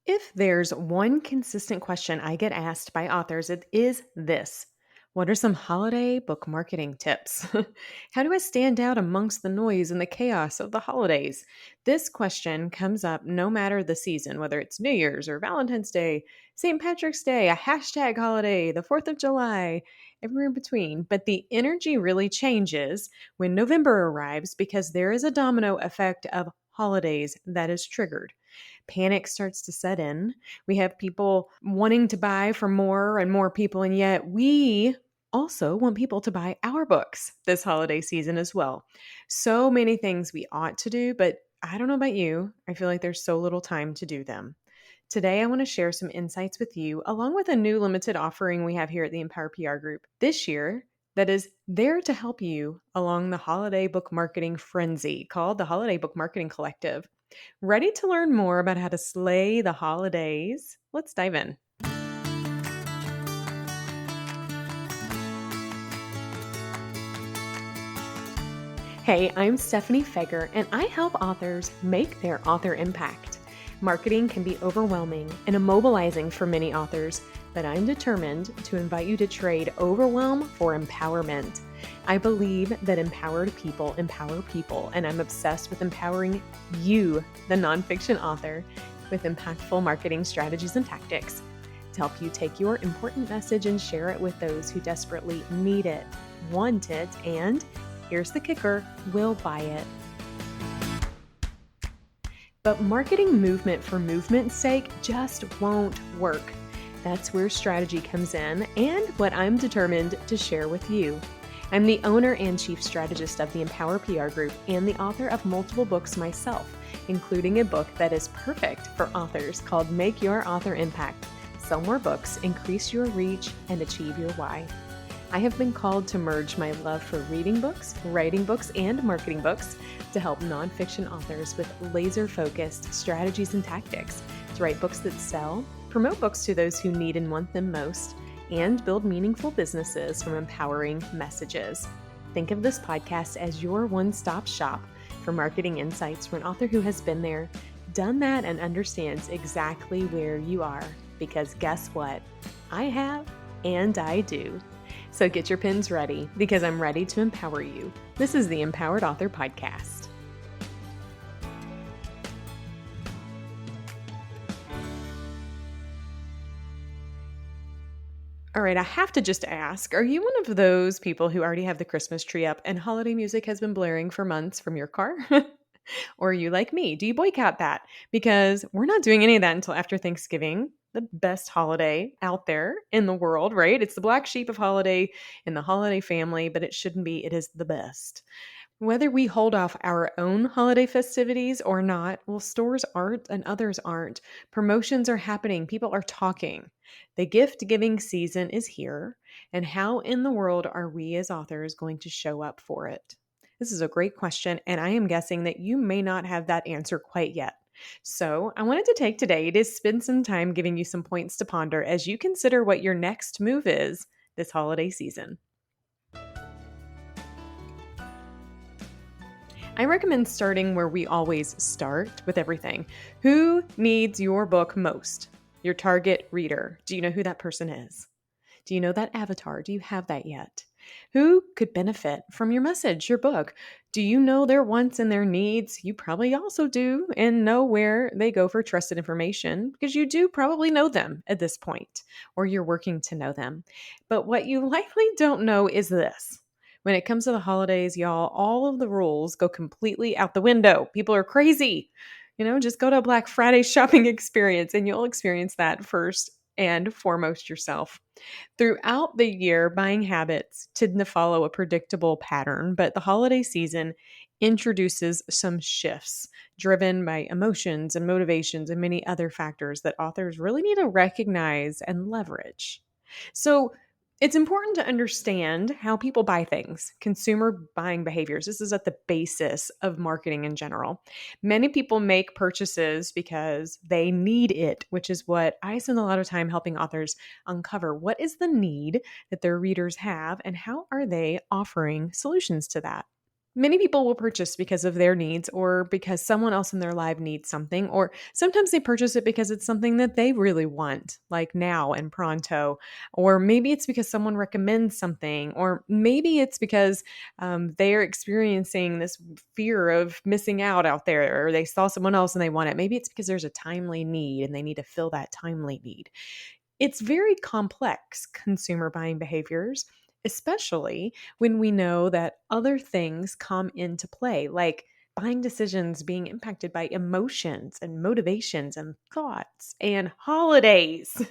If there's one consistent question I get asked by authors, it is this. What are some holiday book marketing tips? How do I stand out amongst the noise and the chaos of the holidays? This question comes up no matter the season, whether it's New Year's or Valentine's Day, St. Patrick's Day, a hashtag holiday, the 4th of July, everywhere in between. But the energy really changes when November arrives because there is a domino effect of holidays that is triggered. Panic starts to set in. We have people wanting to buy for more and more people, and yet we also want people to buy our books this holiday season as well. So many things we ought to do, but I don't know about you. I feel like there's so little time to do them. Today, I want to share some insights with you, along with a new limited offering we have here at the Empower PR Group this year that is there to help you along the holiday book marketing frenzy called the Holiday Book Marketing Collective. Ready to learn more about how to slay the holidays? Let's dive in. Hey, I'm Stephanie Feger, and I help authors make their author impact. Marketing can be overwhelming and immobilizing for many authors, but I'm determined to invite you to trade overwhelm for empowerment. I believe that empowered people empower people, and I'm obsessed with empowering you, the nonfiction author, with impactful marketing strategies and tactics to help you take your important message and share it with those who desperately need it, want it, and here's the kicker, will buy it. But marketing movement for movement's sake just won't work. That's where strategy comes in and what I'm determined to share with you. I'm the owner and chief strategist of the Empower PR Group and the author of multiple books myself, including a book that is perfect for authors called Make Your Author Impact. Sell more books, increase your reach, and achieve your why. I have been called to merge my love for reading books, writing books, and marketing books to help nonfiction authors with laser-focused strategies and tactics to write books that sell, promote books to those who need and want them most, and build meaningful businesses from empowering messages. Think of this podcast as your one-stop shop for marketing insights for an author who has been there, done that, and understands exactly where you are. Because guess what? I have, and I do. So get your pens ready because I'm ready to empower you. This is the Empowered Author Podcast. All right, I have to just ask, are you one of those people who already have the Christmas tree up and holiday music has been blaring for months from your car? Or are you like me? Do you boycott that? Because we're not doing any of that until after Thanksgiving, the best holiday out there in the world, right? It's the black sheep of holiday in the holiday family, but it shouldn't be. It is the best. Whether we hold off our own holiday festivities or not, well, stores aren't and others aren't. Promotions are happening. People are talking. The gift giving season is here. And how in the world are we as authors going to show up for it? This is a great question, and I am guessing that you may not have that answer quite yet. So, I wanted to take today to spend some time giving you some points to ponder as you consider what your next move is this holiday season. I recommend starting where we always start with everything. Who needs your book most? Your target reader. Do you know who that person is? Do you know that avatar? Do you have that yet? Who could benefit from your message, your book? Do you know their wants and their needs? You probably also do, and know where they go for trusted information because you do probably know them at this point, or you're working to know them. But what you likely don't know is this. When it comes to the holidays, y'all, all of the rules go completely out the window. People are crazy. Just go to a Black Friday shopping experience and you'll experience that first and foremost yourself. Throughout the year, buying habits tend to follow a predictable pattern, but the holiday season introduces some shifts driven by emotions and motivations and many other factors that authors really need to recognize and leverage. So, it's important to understand how people buy things, consumer buying behaviors. This is at the basis of marketing in general. Many people make purchases because they need it, which is what I spend a lot of time helping authors uncover. What is the need that their readers have, and how are they offering solutions to that? Many people will purchase because of their needs or because someone else in their life needs something, or sometimes they purchase it because it's something that they really want, like now and pronto. Or maybe it's because someone recommends something, or maybe it's because they're experiencing this fear of missing out there, or they saw someone else and they want it. Maybe it's because there's a timely need and they need to fill that timely need. It's very complex consumer buying behaviors, especially when we know that other things come into play, like buying decisions being impacted by emotions and motivations and thoughts and holidays.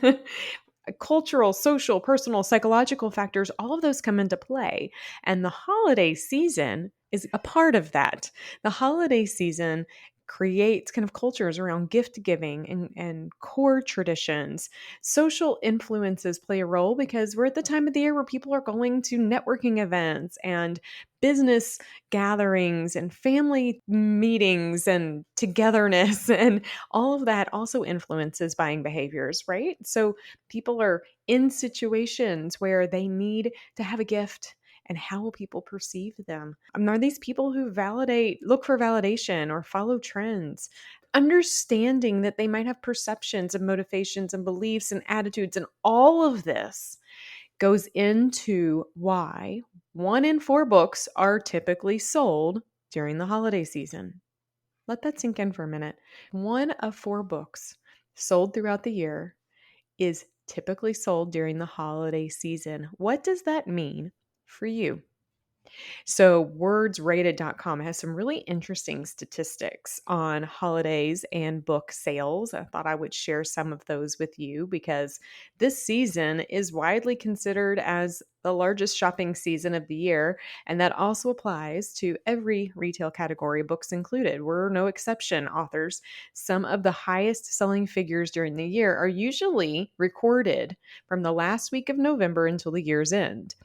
Cultural, social, personal, psychological factors, all of those come into play. And the holiday season is a part of that. The holiday season creates kind of cultures around gift giving and core traditions. Social influences play a role because we're at the time of the year where people are going to networking events and business gatherings and family meetings and togetherness, and all of that also influences buying behaviors, right? So people are in situations where they need to have a gift, and how will people perceive them? Are these people who look for validation or follow trends? Understanding that they might have perceptions and motivations and beliefs and attitudes, and all of this goes into why 1 in 4 books are typically sold during the holiday season. Let that sink in for a minute. 1 of 4 books sold throughout the year is typically sold during the holiday season. What does that mean for you? So, wordsrated.com has some really interesting statistics on holidays and book sales. I thought I would share some of those with you because this season is widely considered as the largest shopping season of the year, and that also applies to every retail category, books included. We're no exception, authors. Some of the highest selling figures during the year are usually recorded from the last week of November until the year's end.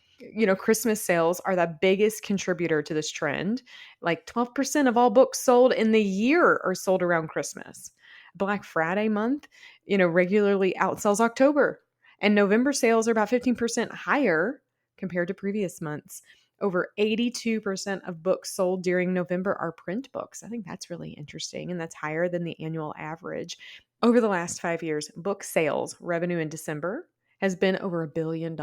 Christmas sales are the biggest contributor to this trend. Like 12% of all books sold in the year are sold around Christmas. Black Friday month, regularly outsells October. And November sales are about 15% higher compared to previous months. Over 82% of books sold during November are print books. I think that's really interesting, and that's higher than the annual average. Over the last 5 years, book sales revenue in December has been over $1 billion.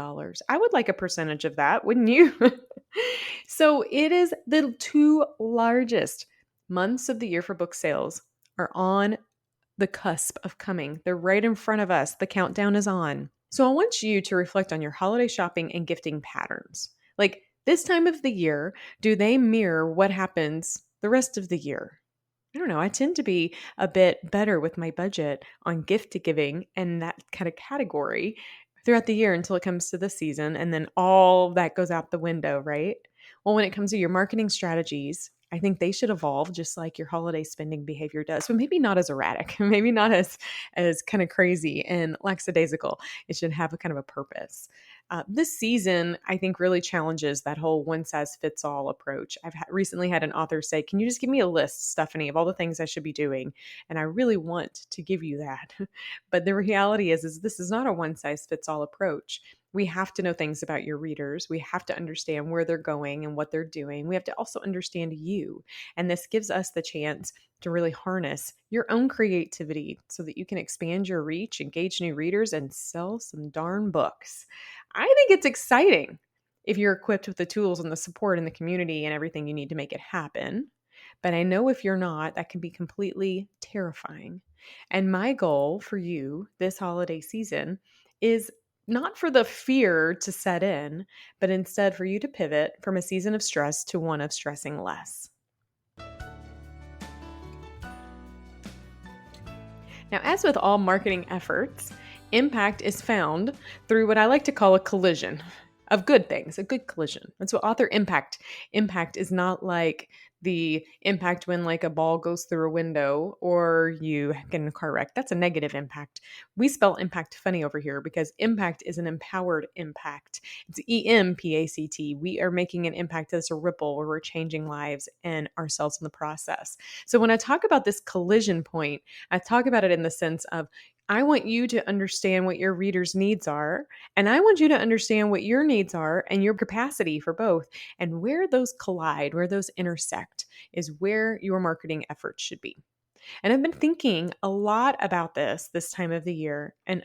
I would like a percentage of that, wouldn't you? So it is the 2 largest months of the year for book sales are on the cusp of coming. They're right in front of us. The countdown is on. So I want you to reflect on your holiday shopping and gifting patterns. Like this time of the year, do they mirror what happens the rest of the year? I don't know. I tend to be a bit better with my budget on gift giving and that kind of category throughout the year until it comes to the season. And then all that goes out the window, right? Well, when it comes to your marketing strategies, I think they should evolve just like your holiday spending behavior does, but maybe not as erratic, maybe not as kind of crazy and lackadaisical. It should have a kind of a purpose. This season, I think, really challenges that whole one size fits all approach. I've recently had an author say, "Can you just give me a list, Stephanie, of all the things I should be doing?" And I really want to give you that. But the reality is this is not a one size fits all approach. We have to know things about your readers. We have to understand where they're going and what they're doing. We have to also understand you. And this gives us the chance to really harness your own creativity so that you can expand your reach, engage new readers, and sell some darn books. I think it's exciting if you're equipped with the tools and the support and the community and everything you need to make it happen. But I know if you're not, that can be completely terrifying. And my goal for you this holiday season is not for the fear to set in, but instead for you to pivot from a season of stress to one of stressing less. Now, as with all marketing efforts, impact is found through what I like to call a collision of good things, a good collision. That's what author impact is not like the impact when like a ball goes through a window or you get in a car wreck. That's a negative impact. We spell impact funny over here because impact is an empowered impact. It's EMPACT. We are making an impact that's a ripple where we're changing lives and ourselves in the process. So when I talk about this collision point, I talk about it in the sense of I want you to understand what your readers' needs are, and I want you to understand what your needs are and your capacity for both. And where those collide, where those intersect, is where your marketing efforts should be. And I've been thinking a lot about this time of the year and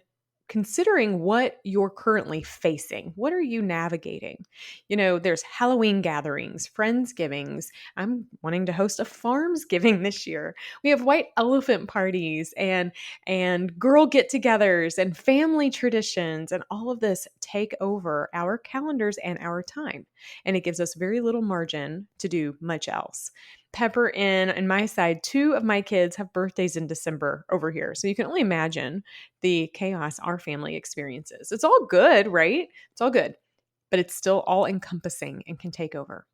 considering what you're currently facing. What are you navigating? There's Halloween gatherings, Friendsgivings. I'm wanting to host a Farmsgiving this year. We have white elephant parties and girl get-togethers and family traditions, and all of this take over our calendars and our time. And it gives us very little margin to do much else. Pepper in my side, two of my kids have birthdays in December over here. So you can only imagine the chaos our family experiences. It's all good, right? It's all good, but it's still all encompassing and can take over.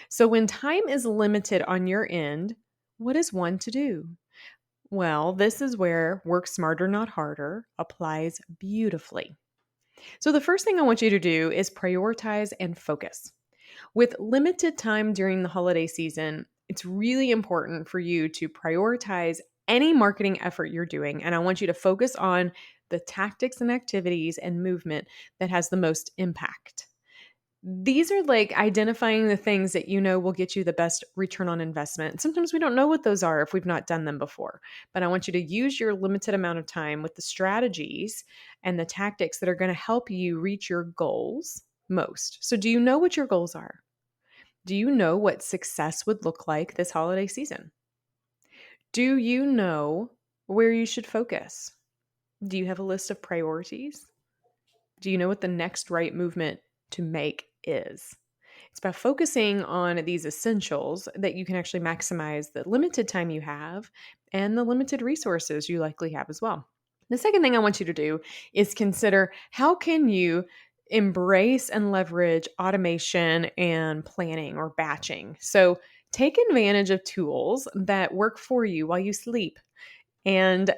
So when time is limited on your end, what is one to do? Well, this is where work smarter, not harder applies beautifully. So the first thing I want you to do is prioritize and focus. With limited time during the holiday season, it's really important for you to prioritize any marketing effort you're doing. And I want you to focus on the tactics and activities and movement that has the most impact. These are like identifying the things that you know will get you the best return on investment. Sometimes we don't know what those are if we've not done them before. But I want you to use your limited amount of time with the strategies and the tactics that are going to help you reach your goals most. So, do you know what your goals are? Do you know what success would look like this holiday season? Do you know where you should focus? Do you have a list of priorities? Do you know what the next right movement to make is? It's about focusing on these essentials that you can actually maximize the limited time you have and the limited resources you likely have as well. The second thing I want you to do is consider how can you embrace and leverage automation and planning or batching. So take advantage of tools that work for you while you sleep and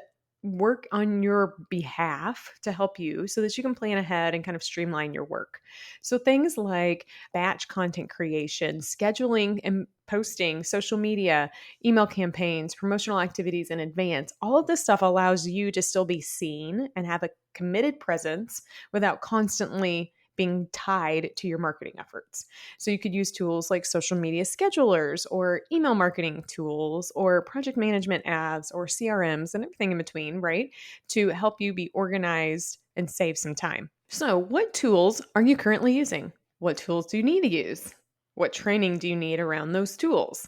work on your behalf to help you so that you can plan ahead and kind of streamline your work. So things like batch content creation, scheduling and posting, social media, email campaigns, promotional activities in advance, all of this stuff allows you to still be seen and have a committed presence without constantly being tied to your marketing efforts. So you could use tools like social media schedulers or email marketing tools or project management apps or CRMs and everything in between, right? To help you be organized and save some time. So what tools are you currently using? What tools do you need to use? What training do you need around those tools?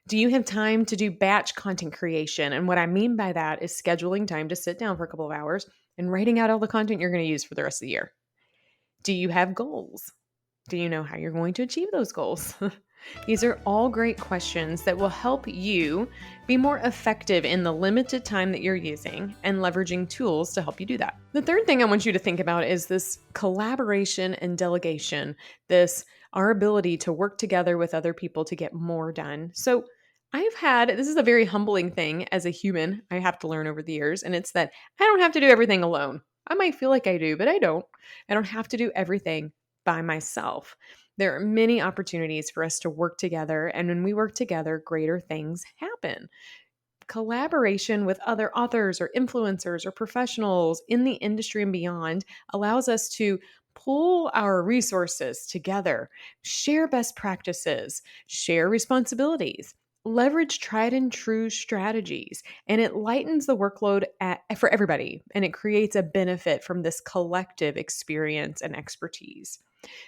Do you have time to do batch content creation? And what I mean by that is scheduling time to sit down for a couple of hours and writing out all the content you're going to use for the rest of the year. Do you have goals? Do you know how you're going to achieve those goals? These are all great questions that will help you be more effective in the limited time that you're using and leveraging tools to help you do that. The third thing I want you to think about is this collaboration and delegation, our ability to work together with other people to get more done. So this is a very humbling thing as a human I have to learn over the years, and it's that I don't have to do everything alone. I might feel like I do, but I don't. I don't have to do everything by myself. There are many opportunities for us to work together, and when we work together, greater things happen. Collaboration with other authors or influencers or professionals in the industry and beyond allows us to pull our resources together, share best practices, share responsibilities, leverage tried and true strategies, and it lightens the workload for everybody, and it creates a benefit from this collective experience and expertise.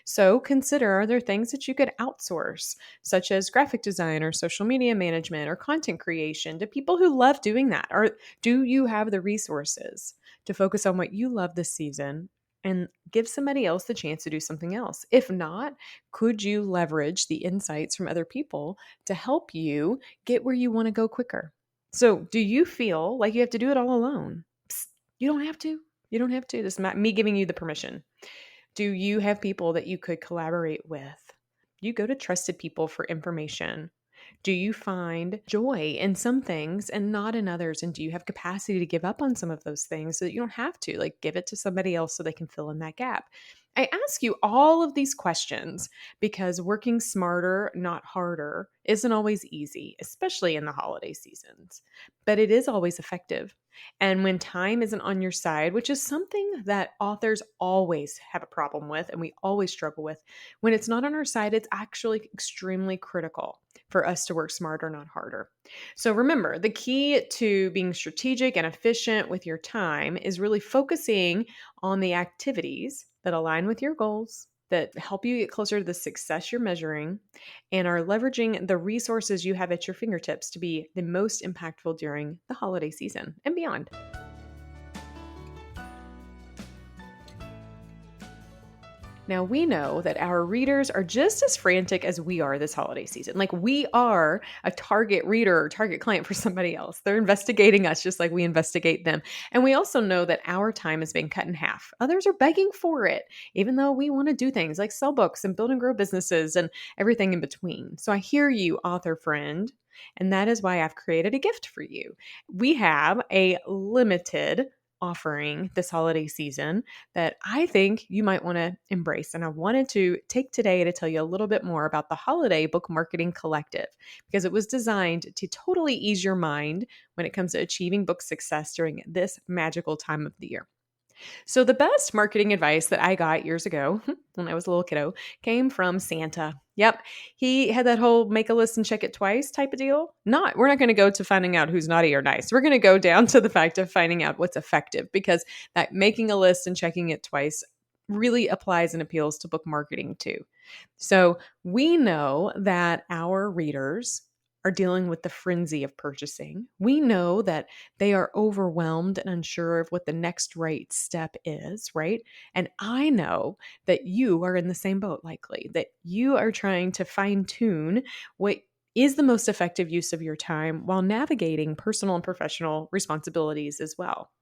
So consider, are there things that you could outsource, such as graphic design or social media management or content creation, to people who love doing that? Or do you have the resources to focus on what you love this season and give somebody else the chance to do something else? If not, could you leverage the insights from other people to help you get where you want to go quicker? So do you feel like you have to do it all alone? Psst, you don't have to. You don't have to. This is not me giving you the permission. Do you have people that you could collaborate with? Do you go to trusted people for information? Do you find joy in some things and not in others? And do you have capacity to give up on some of those things so that you don't have to, like, give it to somebody else so they can fill in that gap? I ask you all of these questions because working smarter, not harder, isn't always easy, especially in the holiday seasons, but it is always effective. And when time isn't on your side, which is something that authors always have a problem with and we always struggle with, when it's not on our side, it's actually extremely critical for us to work smarter, not harder. So remember, the key to being strategic and efficient with your time is really focusing on the activities that align with your goals, that help you get closer to the success you're measuring, and are leveraging the resources you have at your fingertips to be the most impactful during the holiday season and beyond. Now, we know that our readers are just as frantic as we are this holiday season. Like, we are a target reader or target client for somebody else. They're investigating us just like we investigate them. And we also know that our time is being cut in half. Others are begging for it, even though we want to do things like sell books and build and grow businesses and everything in between. So I hear you, author friend. And that is why I've created a gift for you. We have a limited offering this holiday season that I think you might want to embrace. And I wanted to take today to tell you a little bit more about the Holiday Book Marketing Collective because it was designed to totally ease your mind when it comes to achieving book success during this magical time of the year. So, the best marketing advice that I got years ago when I was a little kiddo came from Santa. Yep. He had that whole make a list and check it twice type of deal. We're not going to go to finding out who's naughty or nice. We're going to go down to the fact of finding out what's effective because that making a list and checking it twice really applies and appeals to book marketing too. So, we know that our readers are dealing with the frenzy of purchasing. We know that they are overwhelmed and unsure of what the next right step is, right? And I know that you are in the same boat, likely, that you are trying to fine tune what is the most effective use of your time while navigating personal and professional responsibilities as well.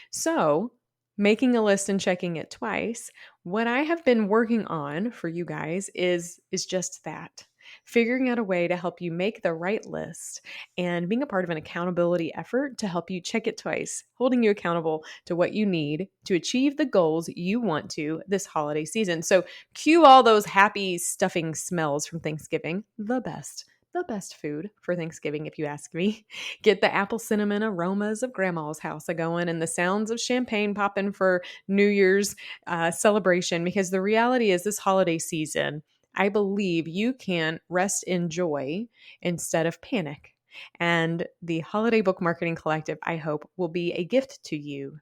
So, making a list and checking it twice, what I have been working on for you guys is just that. Figuring out a way to help you make the right list and being a part of an accountability effort to help you check it twice, holding you accountable to what you need to achieve the goals you want to this holiday season. So, cue all those happy stuffing smells from Thanksgiving, the best food for Thanksgiving, if you ask me. Get the apple cinnamon aromas of grandma's house a going and the sounds of champagne popping for New Year's celebration. Because the reality is, this holiday season, I believe you can rest in joy instead of panic. And the Holiday Book Marketing Collective, I hope, will be a gift to you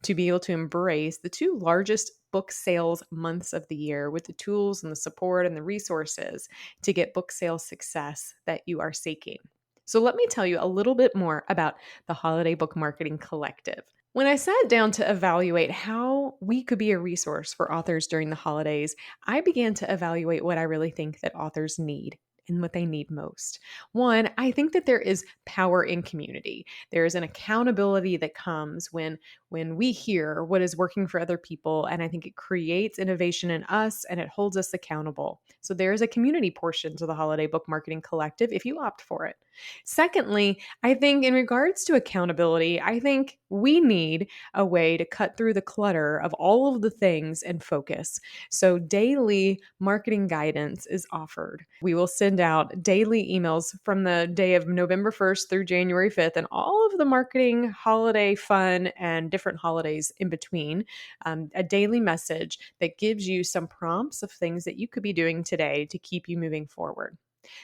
to be able to embrace the two largest book sales months of the year with the tools and the support and the resources to get book sales success that you are seeking. So let me tell you a little bit more about the Holiday Book Marketing Collective. When I sat down to evaluate how we could be a resource for authors during the holidays, I began to evaluate what I really think that authors need and what they need most. One, I think that there is power in community. There is an accountability that comes when we hear what is working for other people, and I think it creates innovation in us and it holds us accountable. So there is a community portion to the Holiday Book Marketing Collective if you opt for it. Secondly, I think in regards to accountability, I think we need a way to cut through the clutter of all of the things and focus. So daily marketing guidance is offered. We will send out daily emails from the day of November 1st through January 5th and all of the marketing, holiday fun, and different holidays in between. A daily message that gives you some prompts of things that you could be doing today to keep you moving forward.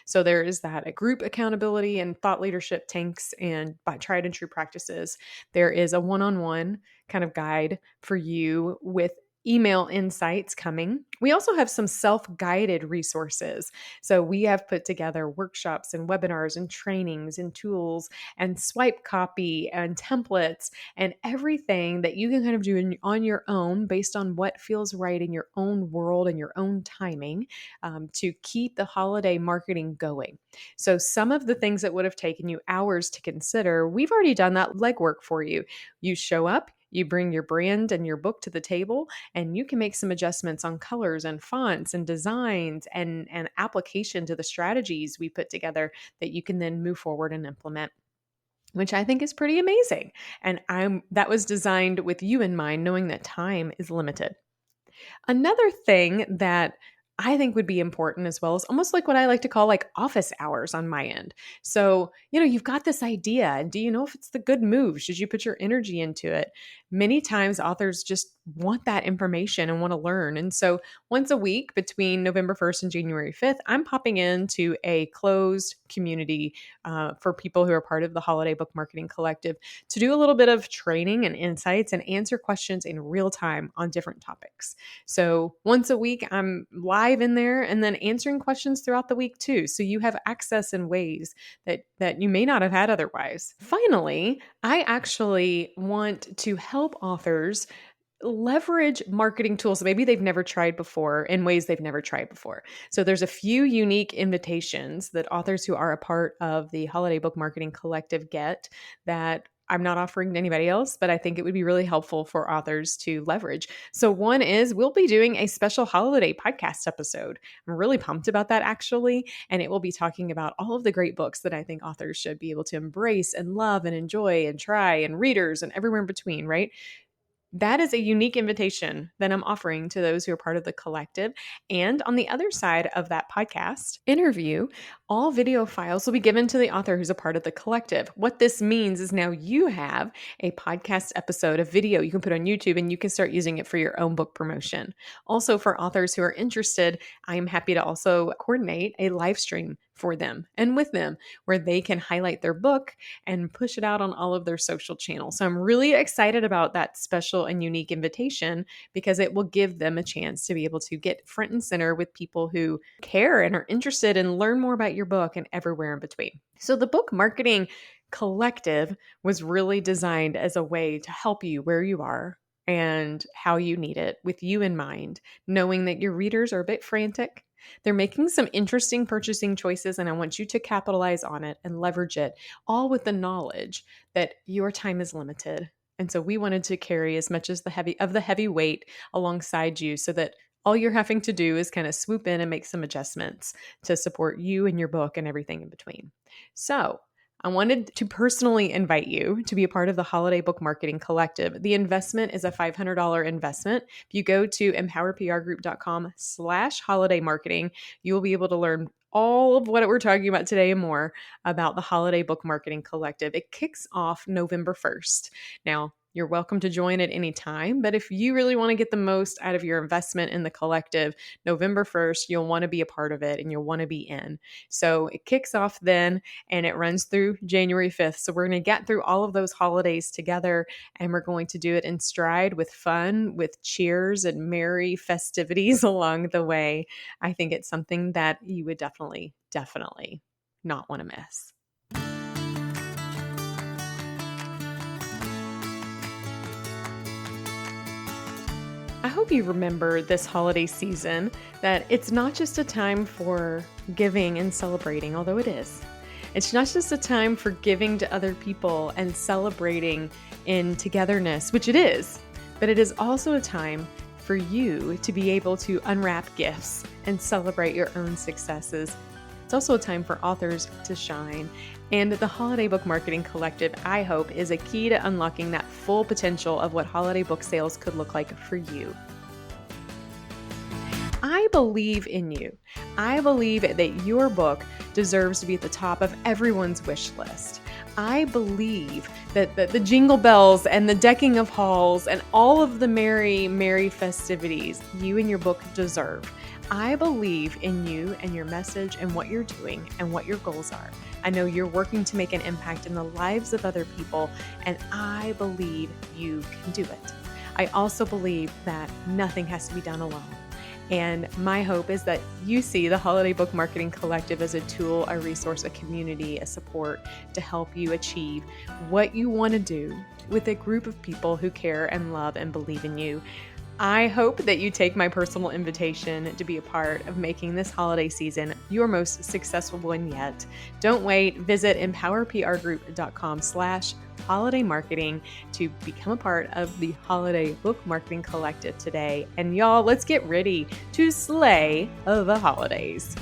So there is that a group accountability and thought leadership tanks and by tried and true practices. There is a one-on-one kind of guide for you with email insights coming. We also have some self-guided resources. So we have put together workshops and webinars and trainings and tools and swipe copy and templates and everything that you can kind of do on your own based on what feels right in your own world and your own timing to keep the holiday marketing going. So some of the things that would have taken you hours to consider, we've already done that legwork for you. You show up, you bring your brand and your book to the table, and you can make some adjustments on colors and fonts and designs and application to the strategies we put together that you can then move forward and implement, which I think is pretty amazing. And that was designed with you in mind, knowing that time is limited. Another thing that I think would be important, as well as almost like what I like to call like office hours on my end. So, you've got this idea, and do you know if it's the good move? Should you put your energy into it? Many times authors just want that information and want to learn. And so, once a week between November 1st and January 5th, I'm popping into a closed community for people who are part of the Holiday Book Marketing Collective to do a little bit of training and insights and answer questions in real time on different topics. So once a week, I'm live in there and then answering questions throughout the week too. So you have access in ways that you may not have had otherwise. Finally, I actually want to help authors leverage marketing tools maybe they've never tried before in ways they've never tried before. So there's a few unique invitations that authors who are a part of the Holiday Book Marketing Collective get that I'm not offering to anybody else, but I think it would be really helpful for authors to leverage. So one is we'll be doing a special holiday podcast episode. I'm really pumped about that actually, and it will be talking about all of the great books that I think authors should be able to embrace and love and enjoy and try, and readers and everywhere in between, right? That is a unique invitation that I'm offering to those who are part of the collective. And on the other side of that podcast interview, all video files will be given to the author who's a part of the collective. What this means is now you have a podcast episode of video you can put on YouTube, and you can start using it for your own book promotion. Also, for authors who are interested, I am happy to also coordinate a live stream for them and with them where they can highlight their book and push it out on all of their social channels. So I'm really excited about that special and unique invitation because it will give them a chance to be able to get front and center with people who care and are interested and learn more about your book and everywhere in between. So the Book Marketing Collective was really designed as a way to help you where you are and how you need it, with you in mind, knowing that your readers are a bit frantic. They're making some interesting purchasing choices, and I want you to capitalize on it and leverage it, all with the knowledge that your time is limited. And so we wanted to carry as much as the heavy weight alongside you, so that all you're having to do is kind of swoop in and make some adjustments to support you and your book and everything in between. So I wanted to personally invite you to be a part of the Holiday Book Marketing Collective. The investment is a $500 investment. If you go to empowerprgroup.com/holiday marketing, you will be able to learn all of what we're talking about today and more about the Holiday Book Marketing Collective. It kicks off November 1st. Now, you're welcome to join at any time, but if you really want to get the most out of your investment in the collective, November 1st, you'll want to be a part of it and you'll want to be in. So it kicks off then and it runs through January 5th. So we're going to get through all of those holidays together, and we're going to do it in stride with fun, with cheers and merry festivities along the way. I think it's something that you would definitely not want to miss. I hope you remember this holiday season that it's not just a time for giving and celebrating, although it is. It's not just a time for giving to other people and celebrating in togetherness, which it is, but it is also a time for you to be able to unwrap gifts and celebrate your own successes. It's also a time for authors to shine. And the Holiday Book Marketing Collective, I hope, is a key to unlocking that full potential of what holiday book sales could look like for you. I believe in you. I believe that your book deserves to be at the top of everyone's wish list. I believe that the jingle bells and the decking of halls and all of the merry festivities you and your book deserve. I believe in you and your message and what you're doing and what your goals are. I know you're working to make an impact in the lives of other people, and I believe you can do it. I also believe that nothing has to be done alone. And my hope is that you see the Holiday Book Marketing Collective as a tool, a resource, a community, a support to help you achieve what you want to do with a group of people who care and love and believe in you. I hope that you take my personal invitation to be a part of making this holiday season your most successful one yet. Don't wait. Visit empowerprgroup.com/holiday marketing to become a part of the Holiday Book Marketing Collective today. And y'all, let's get ready to slay the holidays.